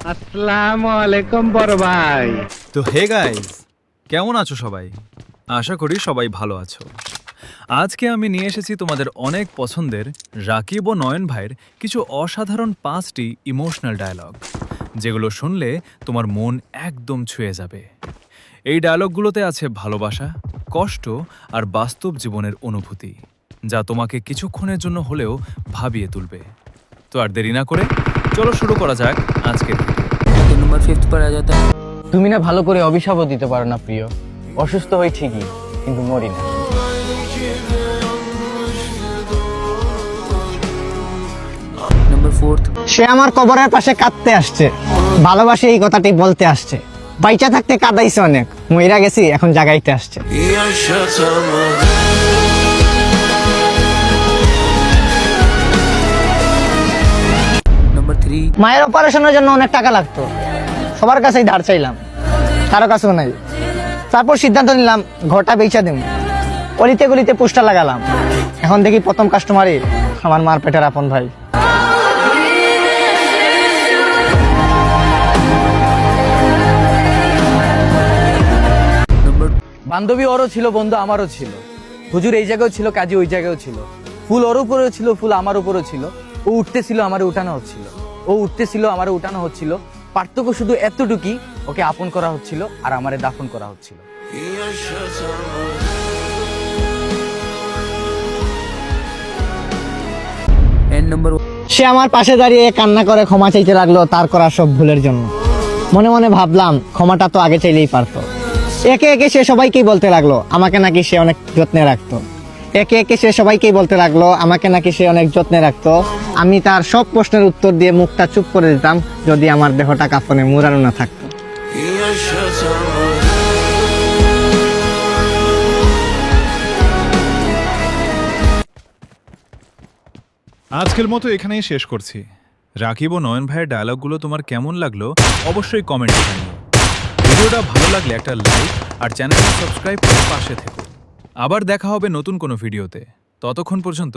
আসসালামু আলাইকুম বড় ভাই। তো হে গাইজ, কেমন আছো সবাই? আশা করি সবাই ভালো আছো। আজকে আমি নিয়ে এসেছি তোমাদের অনেক পছন্দের রাকিব ও নয়ন ভাইয়ের কিছু অসাধারণ 5টি ইমোশনাল ডায়লগ, যেগুলো শুনলে তোমার মন একদম ছুঁয়ে যাবে। এই ডায়লগগুলোতে আছে ভালোবাসা, কষ্ট আর বাস্তব জীবনের অনুভূতি, যা তোমাকে কিছুক্ষণের জন্য হলেও ভাবিয়ে তুলবে। তো আর দেরি না করে চলো শুরু করা যাক আজকের ভিডিও। तो नंबर 5 पर आ जाता है। তুমি না ভালো করে অভিশাপও দিতে পারো না প্রিয়। অসুস্থ হই ঠিকই, কিন্তু মরি না। नंबर 4 সে আমার কবরের পাশে কাঁদতে আসছে, ভালোবাসে এই কথাটি বলতে আসছে। বাইচা থাকতে কাঁদাইছে অনেক, মইরা গেছি এখন জাগাইতে আসছে। नंबर 3 মায়ের অপারেশনের জন্য অনেক টাকা লাগতো, সবার কাছেই ধার চাইলাম, কারো কাছেও নাই। তারপর সিদ্ধান্ত নিলাম ঘরটা বেচা দেব, গলিতে গলিতে পোস্টার লাগালাম। এখন দেখি প্রথম কাস্টমারই আমার মার পেটের আপন ভাই। नंबर বান্ধবী ওরও ছিল, বন্ধু আমারও ছিল। হুজুর এই জায়গাও ছিল, কাজী ওই জায়গাও ছিল। ফুল ওর উপরেও ছিল, ফুল আমার উপরেও ছিল। ও উঠতেছিল, আমারে উঠানো হচ্ছিল। ও উঠতেছিল, আমারে উঠানো হচ্ছিল। পার্থক্য শুধু এতটুকুই, ওকে আপন করা হচ্ছিল আর আমারে দাফন করা হচ্ছিল। एंड नंबर সে আমার পাশে দাঁড়িয়ে কান্না করে ক্ষমা চাইতে লাগলো তার করা সব ভুলের জন্য। মনে মনে ভাবলাম ক্ষমাটা তো আগে চাইলেই পারতো। একে একে সে সবাইকেই বলতে লাগলো আমাকে নাকি সে অনেক যত্নে রাখতো। একে একে সে সবাইকেই বলতে লাগলো আমাকে নাকি সে অনেক যত্নে রাখতো। আমি তার সব প্রশ্নের উত্তর দিয়ে মুখটা চুপ করে দিতাম, যদি আমার দেহটা কাফনে মুড়ানো না থাকতো। আজকের মতো এখানেই শেষ করছি। রাকিব ও নয়ন ভাইয়ের ডায়লগগুলো তোমার কেমন লাগলো অবশ্যই কমেন্টে জানিও। ভিডিওটা ভালো লাগলে একটা লাইক আর চ্যানেলটা সাবস্ক্রাইব করে পাশে থেকো। আবার দেখা হবে নতুন কোনো ভিডিওতে। ততক্ষণ পর্যন্ত